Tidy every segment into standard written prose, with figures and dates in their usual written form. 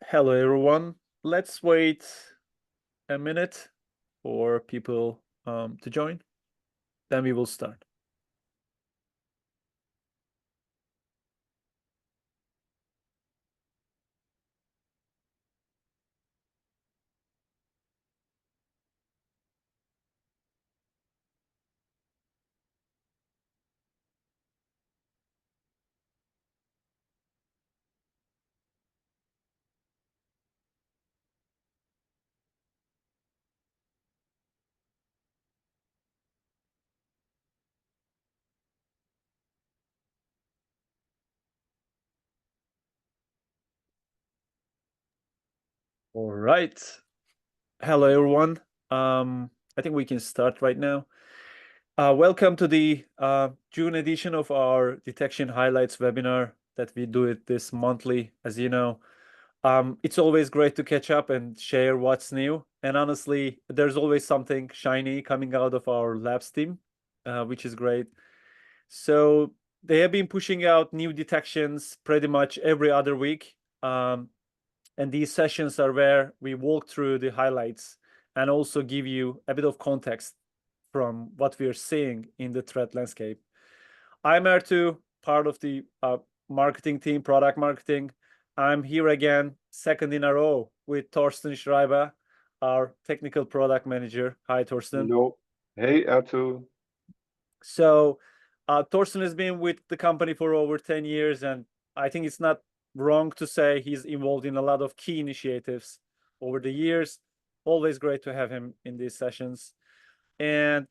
Hello, everyone. Let's wait a minute for people to join. Then we will start. All right. Hello, everyone. I think we can start right now. Welcome to the June edition of our Detection Highlights webinar that we do it this monthly, as you know. It's always great to catch up and share what's new. And honestly, there's always something shiny coming out of our labs team, which is great. So they have been pushing out new detections pretty much every other week. And these sessions are where we walk through the highlights and also give you a bit of context from what we are seeing in the threat landscape. I'm Ertu, part of the marketing team, product marketing. I'm here again, second in a row with Torsten Schreiber, our technical product manager. Hi, Torsten. Hello. Hey, Ertu. So Torsten has been with the company for over 10 years, and I think it's not wrong to say he's involved in a lot of key initiatives over the years. Always great to have him in these sessions. And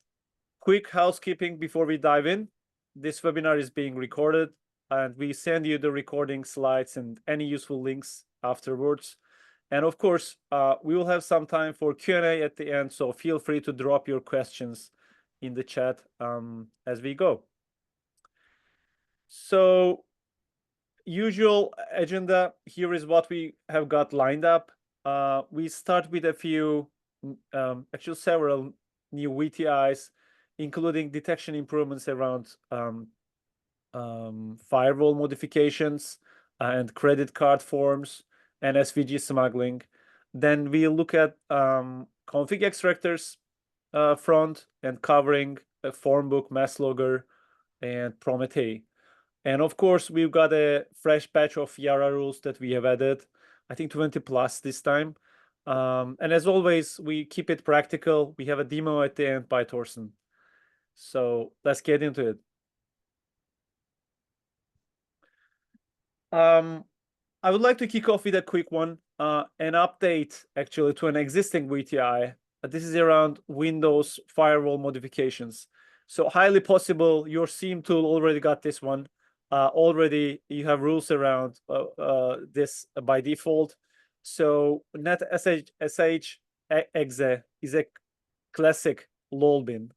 quick housekeeping before we dive in. This webinar is being recorded, and we send you the recording slides and any useful links afterwards. And of course, we will have some time for Q&A at the end, so feel free to drop your questions in the chat as we go. So, usual agenda, here is what we have got lined up. We start with a few, actually several new VTIs, including detection improvements around firewall modifications and credit card forms and SVG smuggling. Then we look at config extractors front and covering a Formbook, Masslogger, and Prometei. And of course, we've got a fresh batch of YARA rules that we have added, I think 20 plus this time. And as always, we keep it practical. We have a demo at the end by Torsten. So let's get into it. I would like to kick off with a quick one, an update actually to an existing VTI. This is around Windows firewall modifications. So highly possible your SIEM tool already got this one. Already you have rules around this by default. So netsh exe is a classic lol bin.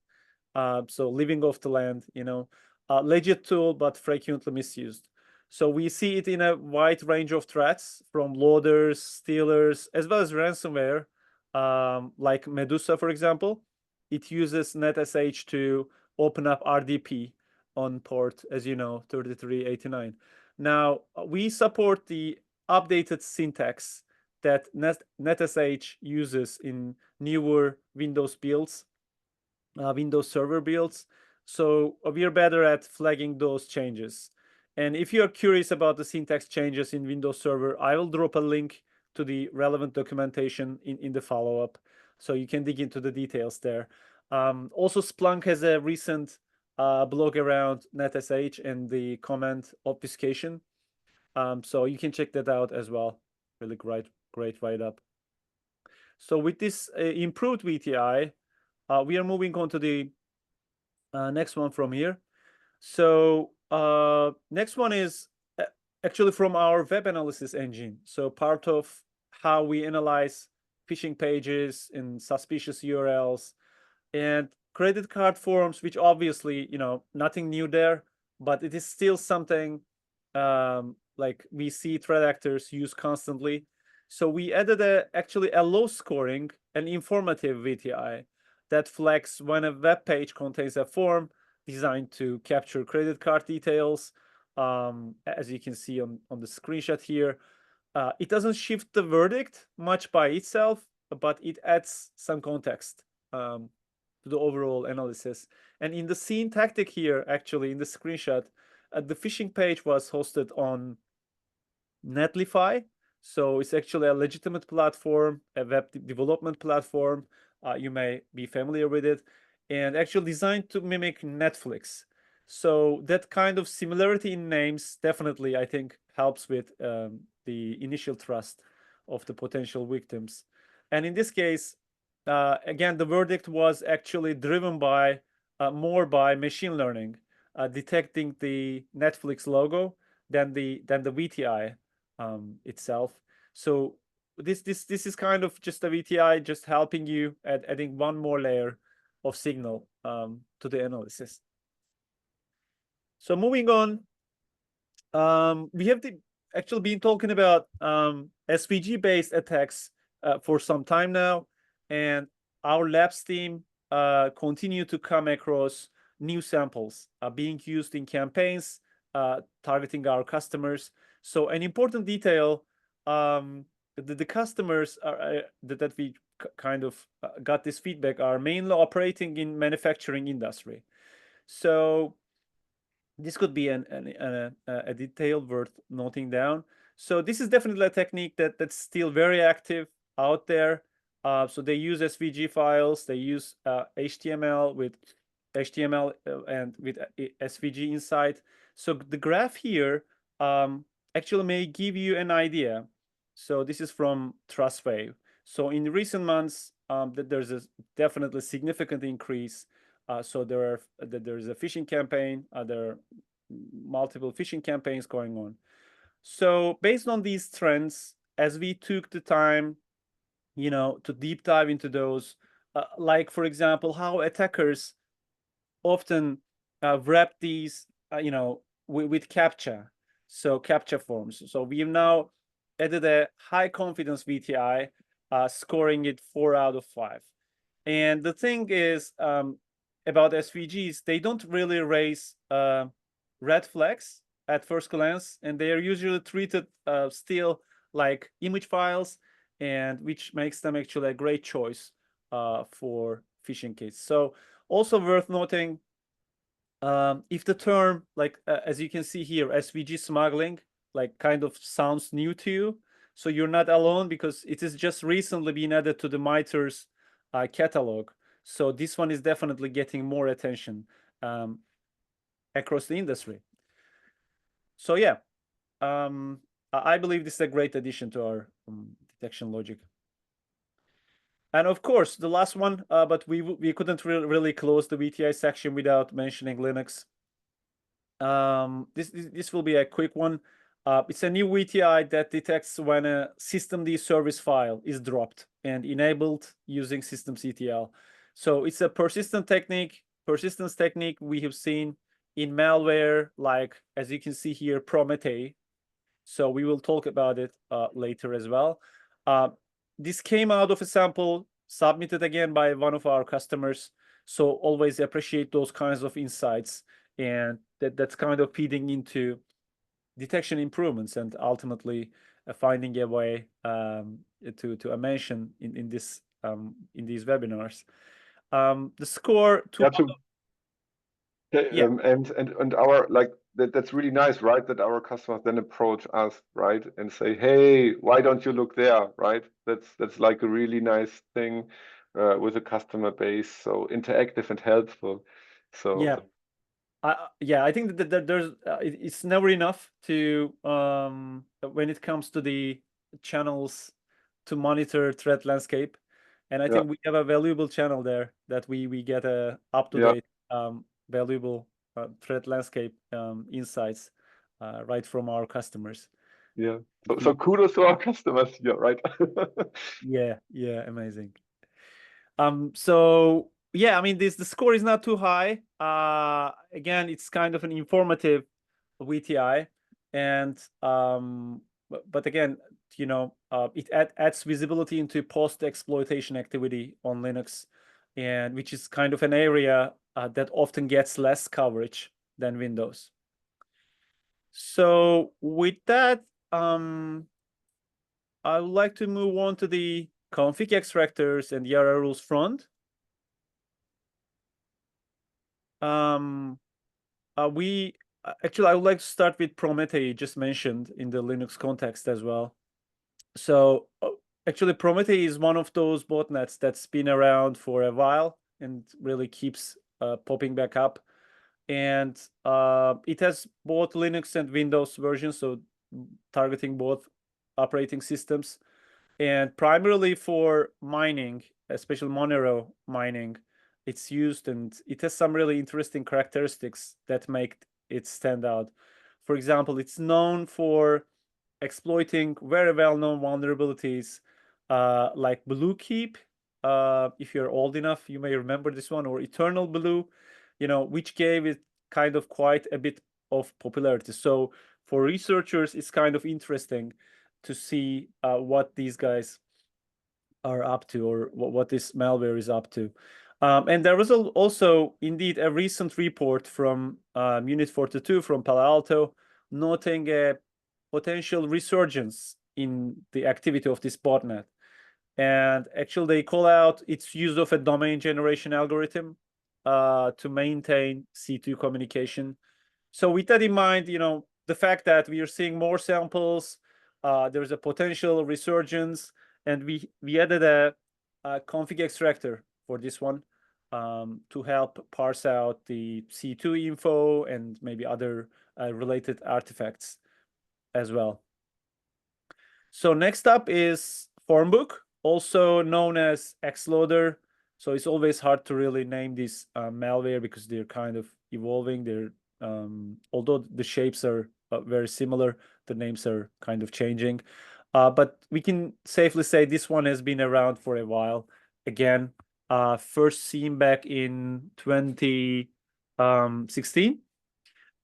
So living off the land, you know, legit tool, but frequently misused. So we see it in a wide range of threats, from loaders, stealers, as well as ransomware, like Medusa, for example. It uses netsh to open up RDP on port, as you know, 3389. Now, we support the updated syntax that netsh uses in newer Windows builds, Windows Server builds. So we are better at flagging those changes. And if you're curious about the syntax changes in Windows Server, I will drop a link to the relevant documentation in the follow-up, so you can dig into the details there. Also, Splunk has a recent blog around netsh and the comment obfuscation. So you can check that out as well. Really great write-up. So with this improved VTI, we are moving on to the next one from here. So next one is actually from our web analysis engine. So part of how we analyze phishing pages and suspicious URLs and credit card forms, which obviously, you know, nothing new there, but it is still something like we see threat actors use constantly. So we added actually a low scoring and informative VTI that flags when a web page contains a form designed to capture credit card details, as you can see on the screenshot here. It doesn't shift the verdict much by itself, but it adds some context to the overall analysis. And in the scene tactic here, actually, in the screenshot, the phishing page was hosted on Netlify. So it's actually a legitimate platform, a web development platform. You may be familiar with it, and actually designed to mimic Netflix. So that kind of similarity in names definitely, I think, helps with the initial trust of the potential victims. And in this case, again, the verdict was actually driven by more by machine learning, detecting the Netflix logo than the VTI itself. So this is kind of just a VTI, just helping you at adding one more layer of signal to the analysis. So moving on, we have actually been talking about SVG based attacks for some time now, and our labs team continue to come across new samples being used in campaigns targeting our customers. So an important detail, the customers that we kind of got this feedback are mainly operating in manufacturing industry. So this could be a detail worth noting down. So this is definitely a technique that's still very active out there. So they use SVG files, they use HTML with HTML and with SVG inside. So the graph here actually may give you an idea. So this is from TrustWave. So in recent months, there's a definitely significant increase. So there's a phishing campaign. There are multiple phishing campaigns going on. So based on these trends, as we took the time, to deep dive into those, like for example, how attackers often wrap these, with CAPTCHA, so CAPTCHA forms. So we've now added a high confidence VTI, scoring it 4 out of 5. And the thing is about SVGs, they don't really raise red flags at first glance, and they are usually treated still like image files, and which makes them actually a great choice for phishing kits. So also worth noting, if the term, like as you can see here, SVG smuggling, like kind of sounds new to you, so you're not alone, because it is just recently been added to the MITRE's catalog. So this one is definitely getting more attention across the industry. So yeah, I believe this is a great addition to our detection logic. And of course, the last one, but we couldn't really close the VTI section without mentioning Linux. This will be a quick one. It's a new VTI that detects when a systemd service file is dropped and enabled using systemctl. So it's a persistence technique we have seen in malware, like as you can see here, Prometei. So we will talk about it later as well. This came out of a sample submitted again by one of our customers. So always appreciate those kinds of insights, and that's kind of feeding into detection improvements and ultimately finding a way to a mention in these webinars. The score and our that's really nice, right? That our customers then approach us, right, and say, hey, why don't you look there, right? That's like a really nice thing with a customer base, so interactive and helpful. So yeah. I think that there's it's never enough to when it comes to the channels to monitor threat landscape, and I think we have a valuable channel there that we get a up-to-date valuable threat landscape insights right from our customers. Yeah, so kudos to our customers here, right? yeah, amazing. So yeah, I mean, the score is not too high. Again, it's kind of an informative VTI, and but again, it adds visibility into post-exploitation activity on Linux, and which is kind of an area that often gets less coverage than Windows. So with that, I would like to move on to the config extractors and YARA rules front. Actually, I would like to start with Prometei, just mentioned in the Linux context as well. So actually, Prometei is one of those botnets that's been around for a while and really keeps popping back up. And it has both Linux and Windows versions, so targeting both operating systems. And primarily for mining, especially Monero mining, it's used, and it has some really interesting characteristics that make it stand out. For example, it's known for exploiting very well-known vulnerabilities like Blue Keep. If you're old enough, you may remember this one, or Eternal Blue, which gave it kind of quite a bit of popularity. So for researchers, it's kind of interesting to see what these guys are up to, or what this malware is up to. And there was also indeed a recent report from Unit 42 from Palo Alto noting a potential resurgence in the activity of this botnet. And actually, they call out its use of a domain generation algorithm to maintain C2 communication. So with that in mind, the fact that we are seeing more samples, there's a potential resurgence, and we added a config extractor for this one to help parse out the C2 info and maybe other related artifacts as well. So next up is Formbook, also known as Xloader. So it's always hard to really name this malware because they're kind of evolving. They're although the shapes are very similar, the names are kind of changing. But we can safely say this one has been around for a while. Again, first seen back in 2016.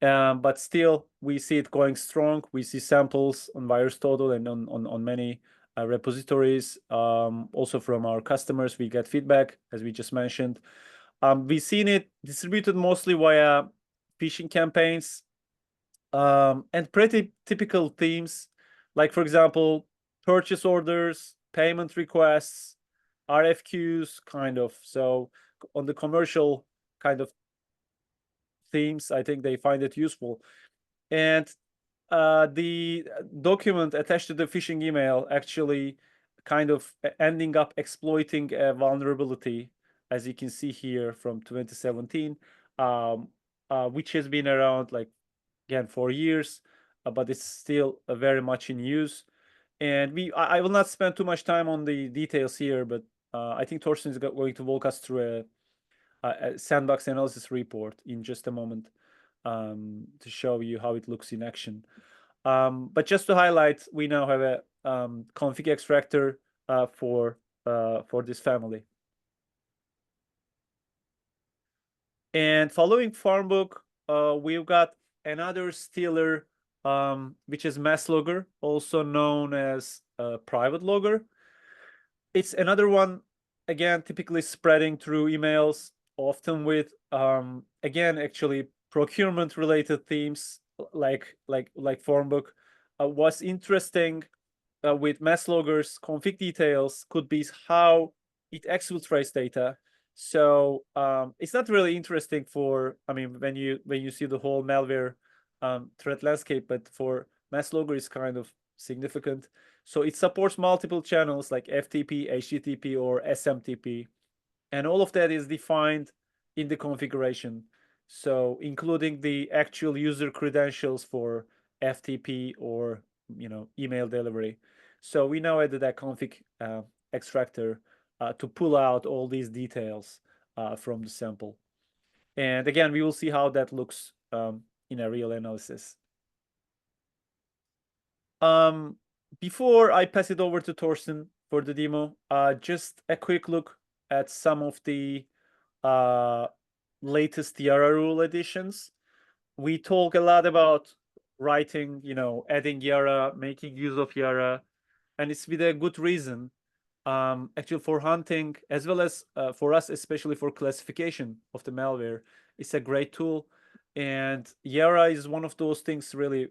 But still, we see it going strong. We see samples on VirusTotal and on many repositories. Also from our customers, we get feedback, as we just mentioned. We've seen it distributed mostly via phishing campaigns and pretty typical themes, like, for example, purchase orders, payment requests, RFQs, kind of. So on the commercial kind of themes, I think they find it useful. And the document attached to the phishing email actually kind of ending up exploiting a vulnerability, as you can see here from 2017, which has been around, like, again, for years, but it's still very much in use. And I will not spend too much time on the details here, but I think Torsten is going to walk us through a sandbox analysis report in just a moment to show you how it looks in action. But just to highlight, we now have a config extractor for this family. And following Formbook, we've got another stealer, which is Masslogger, also known as private logger. It's another one, again, typically spreading through emails, often with again, actually procurement related themes like Formbook. What's interesting with Masslogger's config details could be how it exfiltrates data. So it's not really interesting for, I mean, when you see the whole malware threat landscape, but for Masslogger is kind of significant. So it supports multiple channels like FTP, HTTP, or SMTP, and all of that is defined in the configuration. So including the actual user credentials for FTP or email delivery. So we now added that config extractor to pull out all these details from the sample. And again, we will see how that looks in a real analysis. Before I pass it over to Torsten for the demo, just a quick look at some of the latest YARA rule additions. We talk a lot about writing, adding YARA, making use of YARA, and it's with a good reason. Actually, for hunting, as well as for us, especially for classification of the malware, it's a great tool. And YARA is one of those things really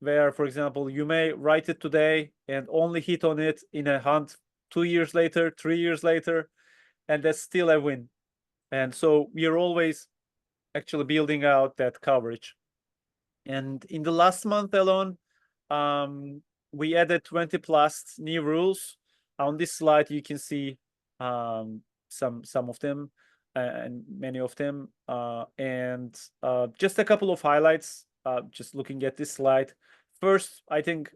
where, for example, you may write it today and only hit on it in a hunt 2 years later, 3 years later, and that's still a win. And so we are always actually building out that coverage. And in the last month alone, we added 20 plus new rules. On this slide, you can see some of them and many of them. And just a couple of highlights, just looking at this slide. First, I think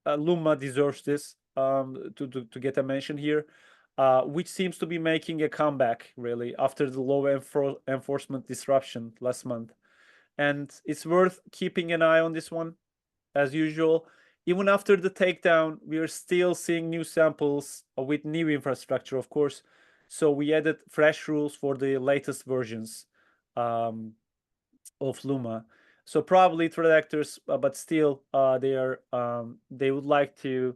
Luma deserves this to get a mention here, which seems to be making a comeback, really, after the law enforcement disruption last month. And it's worth keeping an eye on this one, as usual. Even after the takedown, we are still seeing new samples with new infrastructure, of course. So we added fresh rules for the latest versions of Luma. So probably threat actors, but still, they would like to,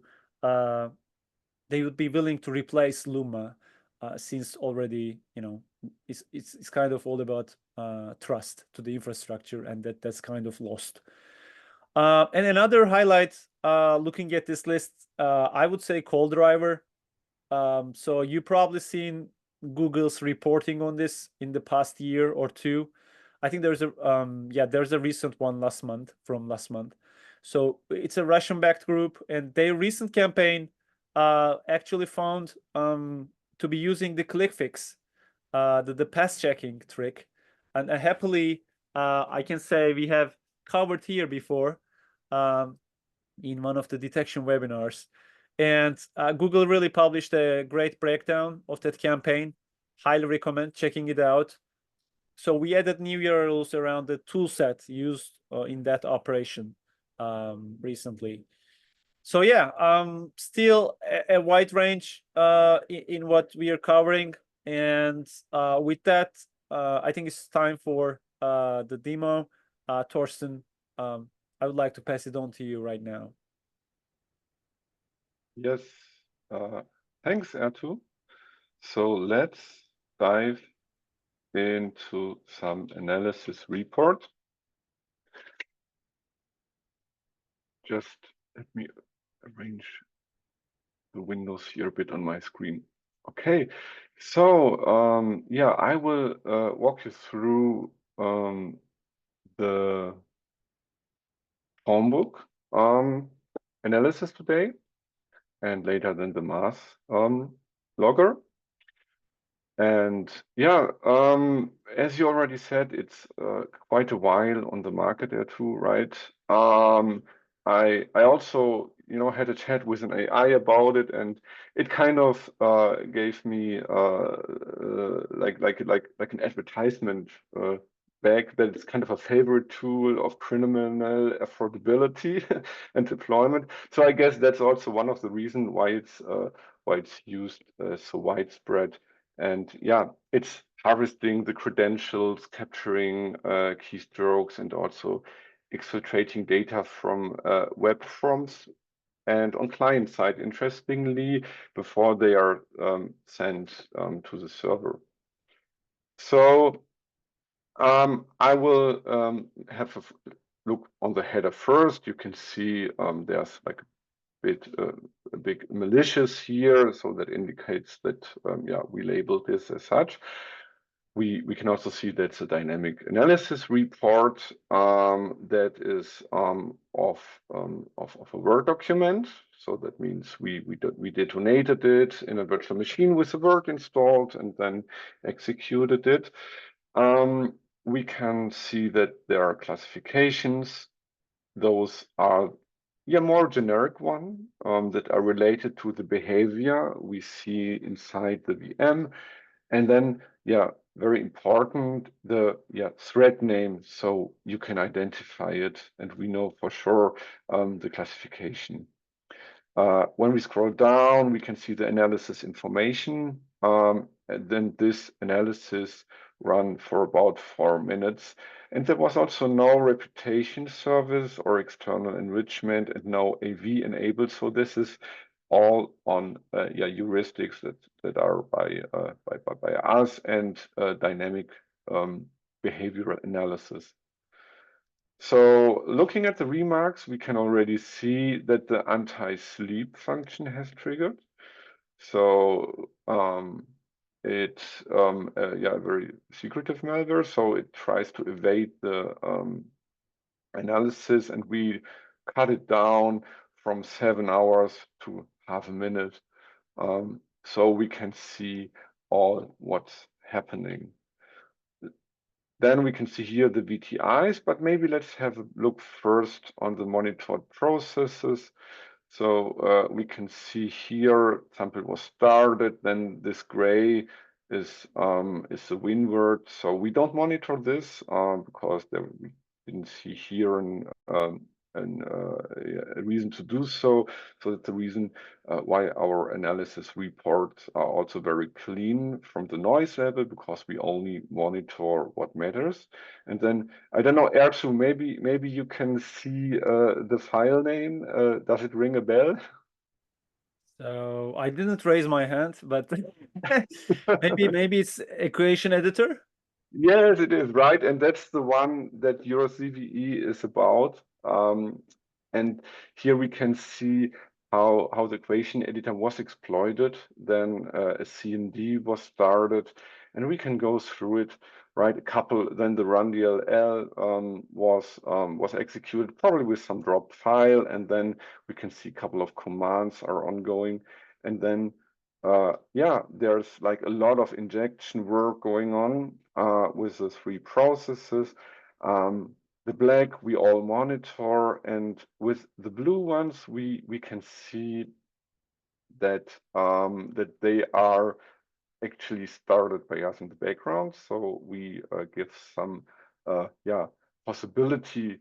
they would be willing to replace Luma, since already, you know, it's kind of all about trust to the infrastructure, and that's kind of lost. And another highlight, looking at this list, I would say ColdRiver. So you probably seen Google's reporting on this in the past year or two. I think there's a recent one from last month. So it's a Russian-backed group, and their recent campaign actually found to be using the click fix, the pass checking trick, and happily I can say we have covered here before in one of the detection webinars, and Google really published a great breakdown of that campaign. Highly recommend checking it out. So we added new YARA rules around the tool set used in that operation recently. So yeah, still a wide range in what we are covering. And with that, I think it's time for the demo. Torsten, I would like to pass it on to you right now. Yes, thanks, Ertu. So let's dive into some analysis report. Just let me arrange the windows here a bit on my screen. Okay, so yeah, I will walk you through the Formbook analysis today, and later then the Masslogger. And yeah, as you already said, it's quite a while on the market there too, right? I also, you know, had a chat with an AI about it, and it kind of gave me like an advertisement back that it's kind of a favorite tool of criminal affordability and deployment. So I guess that's also one of the reasons why it's used so widespread. And yeah, it's harvesting the credentials, capturing keystrokes, and also exfiltrating data from web forms and on client side, interestingly, before they are sent to the server. So I will have a look on the header first. You can see there's like a big malicious here, so that indicates that yeah, we labeled this as such. We can also see that's a dynamic analysis report that is of a Word document. So that means we detonated it in a virtual machine with a Word installed and then executed it. We can see that there are classifications. Those are more generic one that are related to the behavior we see inside the VM. And then, very important, the thread name, so you can identify it, and we know for sure the classification. When we scroll down, we can see the analysis information, and then this analysis run for about 4 minutes. And there was also no reputation service or external enrichment and no AV enabled. So this is all on heuristics that are by us and dynamic behavioral analysis. So looking at the remarks, we can already see that the anti-sleep function has triggered. So it's yeah, very secretive malware. So it tries to evade the analysis, and we cut it down from 7 hours to half a minute. So we can see all what's happening. Then we can see here the VTIs, but maybe let's have a look first on the monitored processes. So we can see here sample was started, then this gray is the windward. So we don't monitor this because we didn't see here a reason to do so. So that's the reason why our analysis reports are also very clean from the noise level, because we only monitor what matters. And then I don't know, Ertu, maybe you can see the file name. Does it ring a bell? So I didn't raise my hand, but maybe it's equation editor. Yes, it is, right? And that's the one that your CVE is about. And here we can see how the equation editor was exploited. Then a CMD was started, and we can go through it, right? Then the run DLL was executed, probably with some dropped file, and then we can see a couple of commands are ongoing, and then yeah, there's like a lot of injection work going on with the 3 processes. The black we all monitor, and with the blue ones we can see that that they are actually started by us in the background. So we give some yeah, possibility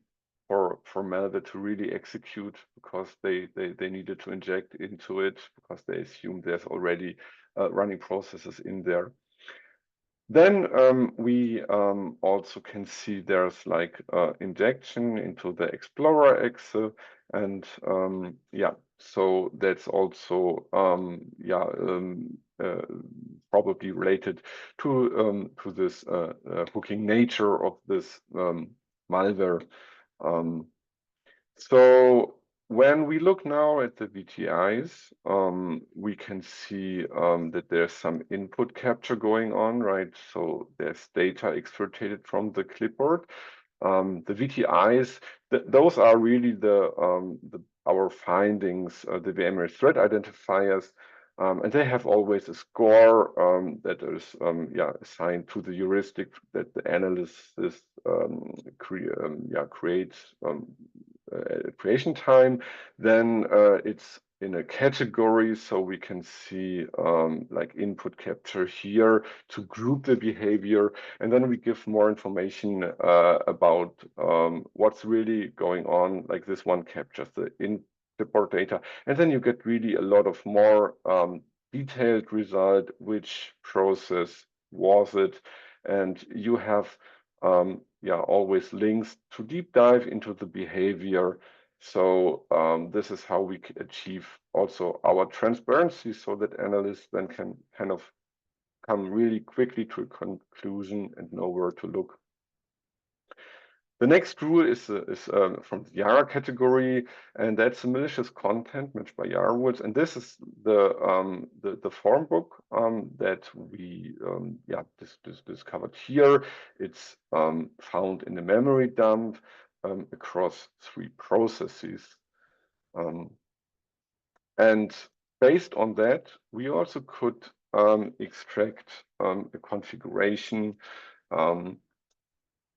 for malware to really execute, because they needed to inject into it because they assume there's already running processes in there. Then we also can see there's like injection into the Explorer exe, and yeah, so that's also yeah, probably related to this hooking nature of this malware. So when we look now at the VTIs, we can see that there's some input capture going on, right? So there's data exfiltrated from the clipboard. The VTIs, those are really our findings, the VMware threat identifiers, and they have always a score that is yeah, assigned to the heuristic that the analyst is yeah, creates creation time. Then it's in a category, so we can see like input capture here to group the behavior, and then we give more information about what's really going on. Like this one captures the clipboard data, and then you get really a lot of more detailed result, which process was it, and you have yeah, always links to deep dive into the behavior. So this is how we achieve also our transparency, so that analysts then can kind of come really quickly to a conclusion and know where to look. The next rule is from the YARA category, and that's the malicious content managed by YARA Rules. And this is the Formbook that we yeah, discovered here. It's found in the memory dump across 3 processes. And based on that, we also could extract a configuration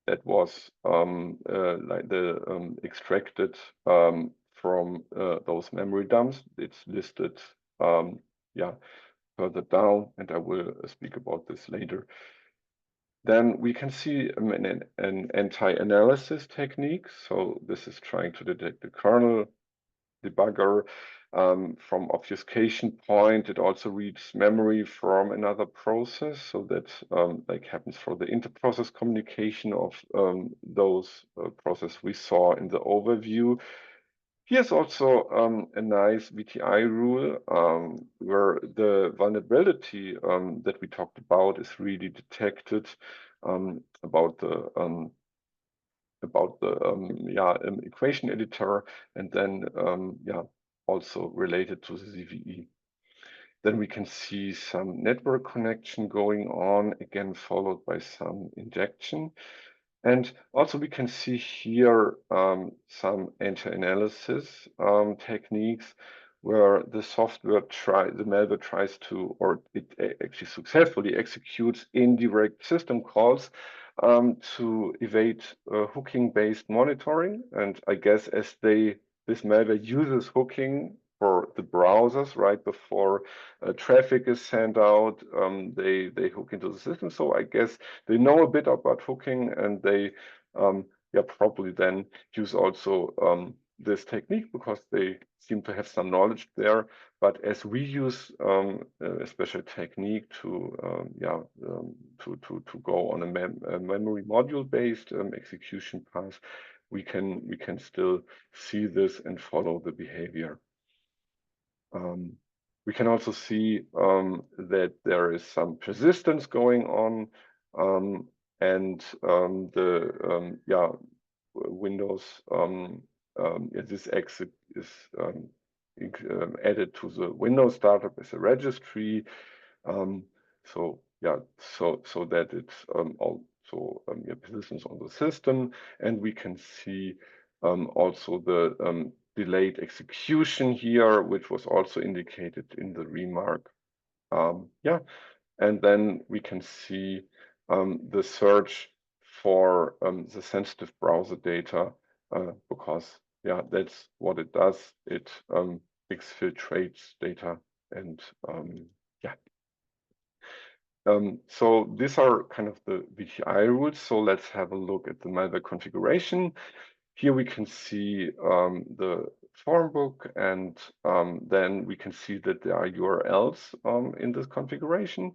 that was like extracted from those memory dumps. It's listed yeah, further down, and I will speak about this later. Then we can see an anti-analysis technique. So this is trying to detect the kernel debugger from obfuscation point. It also reads memory from another process, so that like happens for the inter-process communication of those processes we saw in the overview. Here's also a nice VTI rule where the vulnerability that we talked about is really detected about the about the equation editor, and then also related to the CVE. Then we can see some network connection going on, again followed by some injection. And also we can see here some anti-analysis techniques where the malware tries to, or it actually successfully executes indirect system calls to evade hooking-based monitoring. And I guess as this malware uses hooking for the browsers right before traffic is sent out, they hook into the system. So I guess they know a bit about hooking, and they probably then use also this technique because they seem to have some knowledge there. But as we use a special technique to go on a memory module based execution path, we can still see this and follow the behavior. We can also see that there is some persistence going on, and the Windows this exit is added to the Windows startup as a registry. So that it's also persistence on the system, and we can see also the delayed execution here, which was also indicated in the remark. And then we can see the search for the sensitive browser data because that's what it does. It exfiltrates data, and so these are kind of the VTI rules. So let's have a look at the malware configuration. Here we can see the Formbook, and then we can see that there are URLs in this configuration.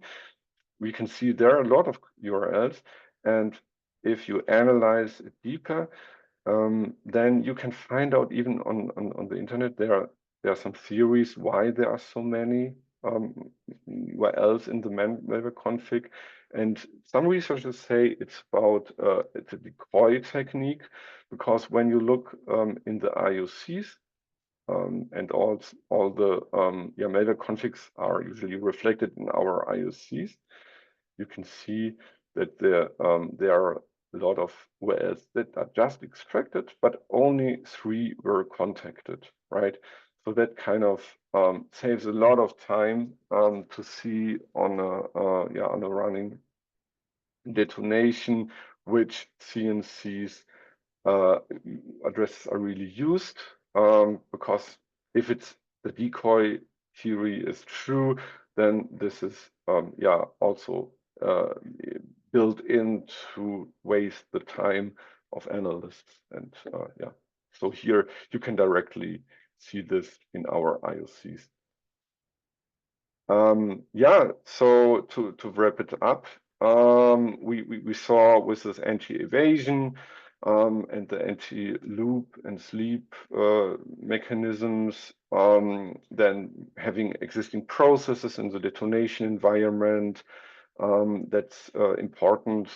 We can see there are a lot of URLs, and if you analyze it deeper, then you can find out even on the internet there are some theories why there are so many URLs in the malware config. And some researchers say it's about it's a decoy technique, because when you look in the IOCs, and all the malware configs are usually reflected in our IOCs, you can see that there are a lot of URLs that are just extracted, but only 3 were contacted, right? So that kind of saves a lot of time to see on a running detonation which CNCs addresses are really used, because if it's the decoy theory is true, then this is also built in to waste the time of analysts. And so here you can directly see this in our IOCs. So to wrap it up, we saw with this anti-evasion and the anti-loop and sleep mechanisms, then having existing processes in the detonation environment, that's important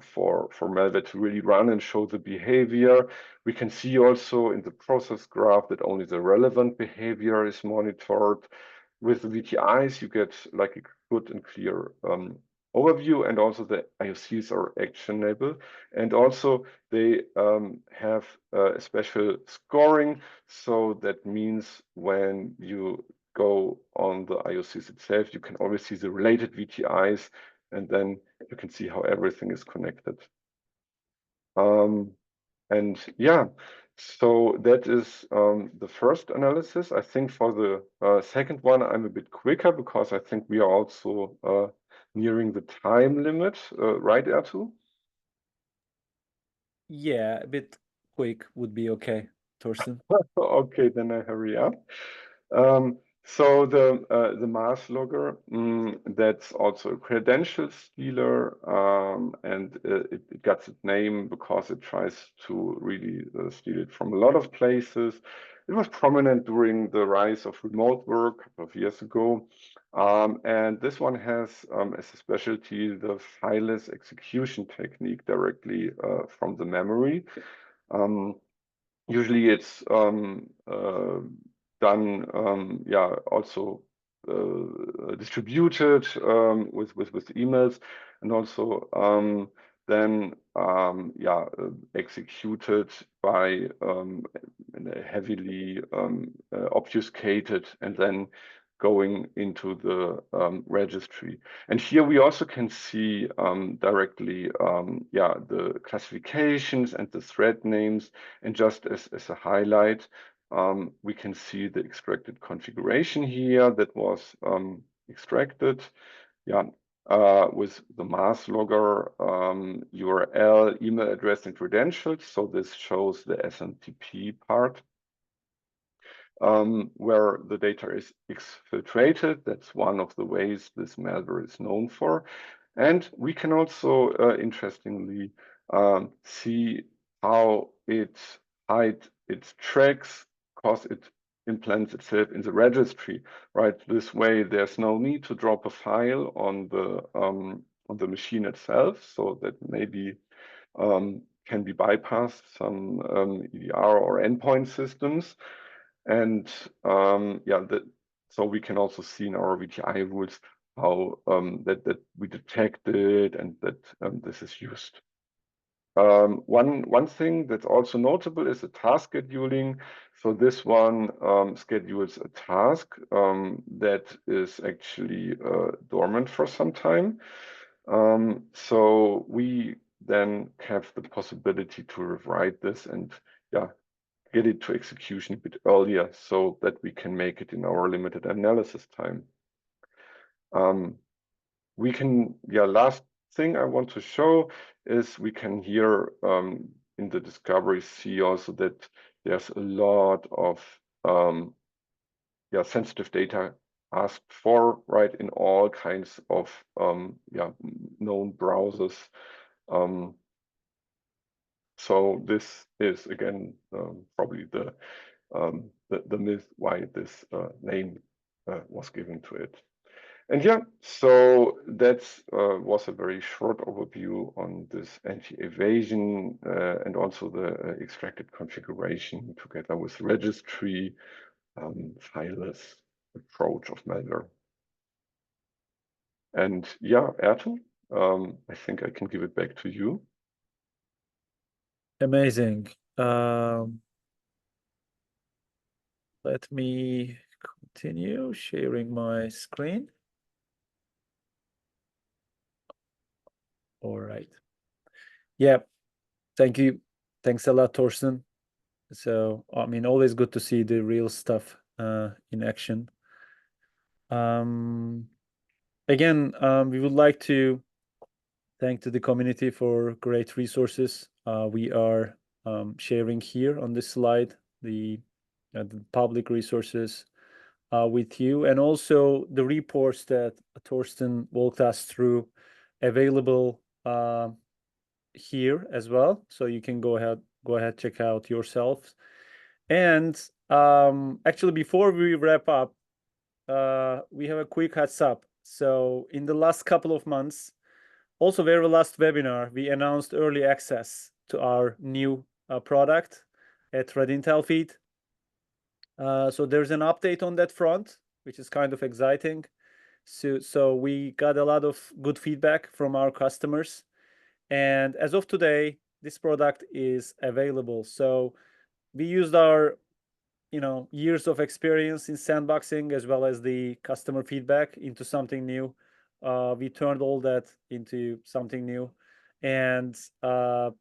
for malware to really run and show the behavior. We can see also in the process graph that only the relevant behavior is monitored. With the VTIs, you get like a good and clear overview, and also the IOCs are actionable, and also they have a special scoring. So that means when you go on the IOCs itself, you can always see the related VTIs, and then you can see how everything is connected. And so that is the first analysis. I think for the second one, I'm a bit quicker because I think we are also nearing the time limit, right, Ertu? Yeah, a bit quick would be okay, Torsten. Okay, then I hurry up. So the Masslogger, that's also a credential stealer, and it got its name because it tries to really steal it from a lot of places. It was prominent during the rise of remote work a couple of years ago, and this one has as a specialty the fileless execution technique directly from the memory. Usually it's done, yeah, also distributed with emails, and also then yeah, executed by heavily obfuscated and then going into the registry. And here we also can see directly yeah, the classifications and the thread names. And just as a highlight, we can see the extracted configuration here that was extracted, yeah, with the Masslogger URL, email address, and credentials. So this shows the SMTP part, where the data is exfiltrated. That's one of the ways this malware is known for. And we can also, interestingly, see how it hides its tracks because it implants itself in the registry, right? This way, there's no need to drop a file on the machine itself, so that maybe can be bypassed some EDR or endpoint systems. And yeah, so we can also see in our VTI rules how that we detect it and that this is used. One thing that's also notable is the task scheduling. So this one schedules a task that is actually dormant for some time. So we then have the possibility to rewrite this and, yeah, get it to execution a bit earlier so that we can make it in our limited analysis time. We can, yeah, last thing I want to show is we can here in the discovery see also that there's a lot of yeah, sensitive data asked for, right, in all kinds of yeah, known browsers. So this is again probably the myth why this name was given to it. And yeah, so that was a very short overview on this anti-evasion and also the extracted configuration together with registry fileless approach of malware. And yeah, Erton, I think I can give it back to you. Amazing. Let me continue sharing my screen. All right. Yeah. Thank you. Thanks a lot, Torsten. So, I mean, always good to see the real stuff in action. Again, we would like to thank to the community for great resources. We are sharing here on this slide the public resources with you, and also the reports that Torsten walked us through available here as well. So you can go ahead, check out yourselves. And actually, before we wrap up, we have a quick heads up. So in the last couple of months, also very last webinar, we announced early access to our new product at Red Intel Feed. So there's an update on that front, which is kind of exciting. So we got a lot of good feedback from our customers. And as of today, this product is available. So we used our years of experience in sandboxing as well as the customer feedback into something new. We turned all that into something new. And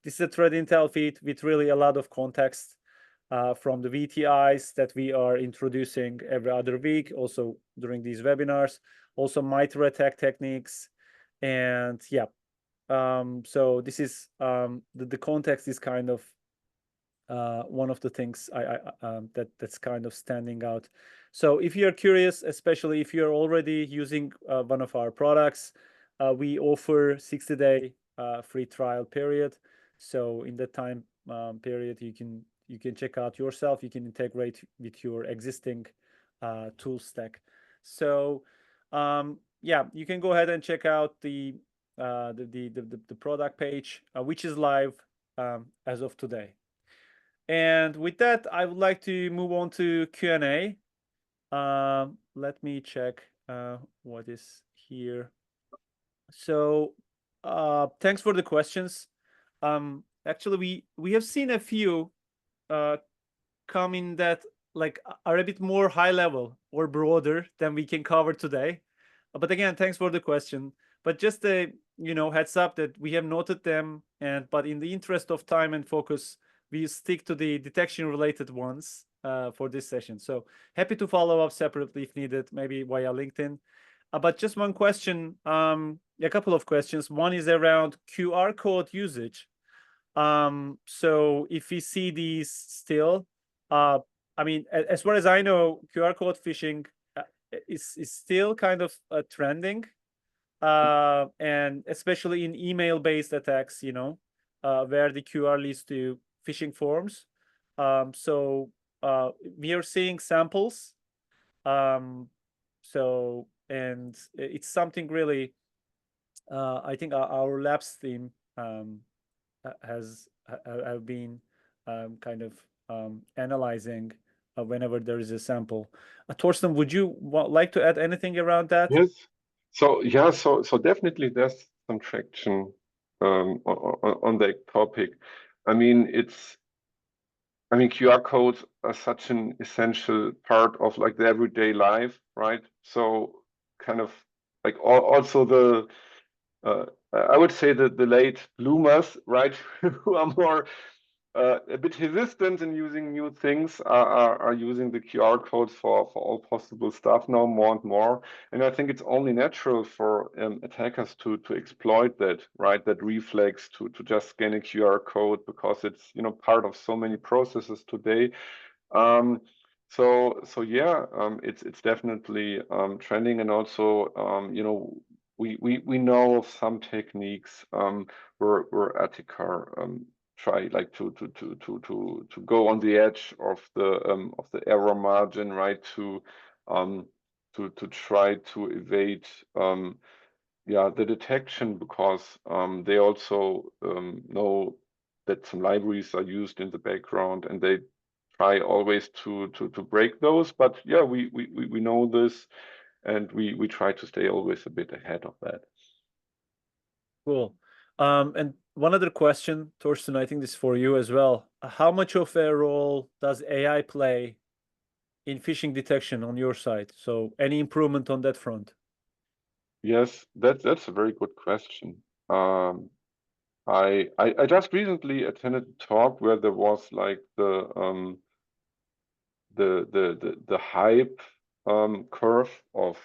this is a Thread Intel feed with really a lot of context from the VTIs that we are introducing every other week, also during these webinars, also MITRE attack techniques. And yeah, so this is the context is kind of one of the things that's kind of standing out. So if you're curious, especially if you're already using one of our products, we offer 60-day free trial period. So in that time period, you can check out yourself. You can integrate with your existing tool stack. So yeah, you can go ahead and check out the product page, which is live as of today. And with that, I would like to move on to Q&A. Let me check what is here. So thanks for the questions. Actually, we have seen a few come in that like are a bit more high level or broader than we can cover today. But again, thanks for the question. But just a heads up that we have noted them, but in the interest of time and focus, we stick to the detection related ones for this session. So happy to follow up separately if needed, maybe via LinkedIn. But just one question, a couple of questions. One is around QR code usage. So if we see these still, I mean, as far as I know, QR code phishing is still kind of trending, and especially in email-based attacks, where the QR leads to phishing forms. So we are seeing samples. So, and it's something really, I think our labs team have been kind of analyzing whenever there is a sample. Torsten, would you like to add anything around that? Yes. So yeah, so definitely there's some traction on that topic. I mean, QR codes are such an essential part of like the everyday life, right? So kind of like also the I would say that the late bloomers, right, who are more a bit resistant in using new things are using the QR codes for all possible stuff now more and more. And I think it's only natural for attackers to exploit that, right? That reflex to just scan a QR code because it's part of so many processes today. So yeah, it's definitely trending, and also we know of some techniques where attacker try like to go on the edge of the error margin, right? To try to evade the detection, because they also know that some libraries are used in the background, and they try always to break those. But yeah, we know this, and we try to stay always a bit ahead of that. Cool. And one other question, Torsten, I think this is for you as well. How much of a role does AI play in phishing detection on your side? So any improvement on that front? Yes, that's a very good question. I just recently attended a talk where there was like the hype curve of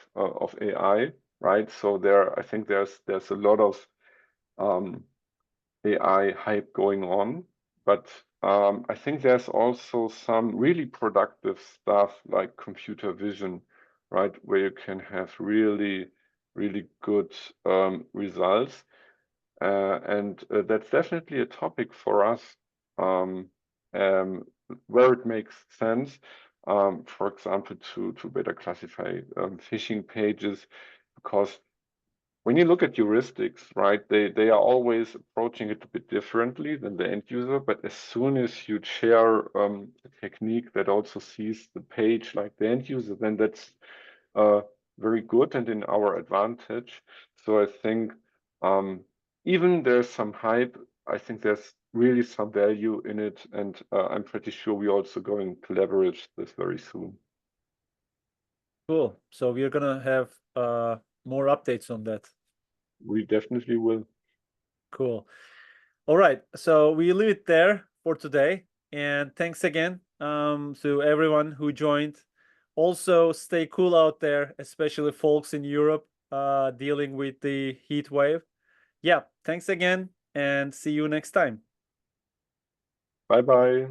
AI, right? So I think there's a lot of AI hype going on, but I think there's also some really productive stuff like computer vision, right, where you can have really good results, and that's definitely a topic for us where it makes sense, for example, to better classify phishing pages, because when you look at heuristics, right, they are always approaching it a bit differently than the end user. But as soon as you share a technique that also sees the page like the end user, then that's very good and in our advantage. So I think even there's some hype, I think there's really some value in it, and I'm pretty sure we're also going to leverage this very soon. Cool. So we're gonna have more updates on that. We definitely will. Cool. All right. So we leave it there for today. And thanks again to everyone who joined. Also, stay cool out there, especially folks in Europe dealing with the heat wave. Yeah, thanks again, and see you next time. Bye-bye.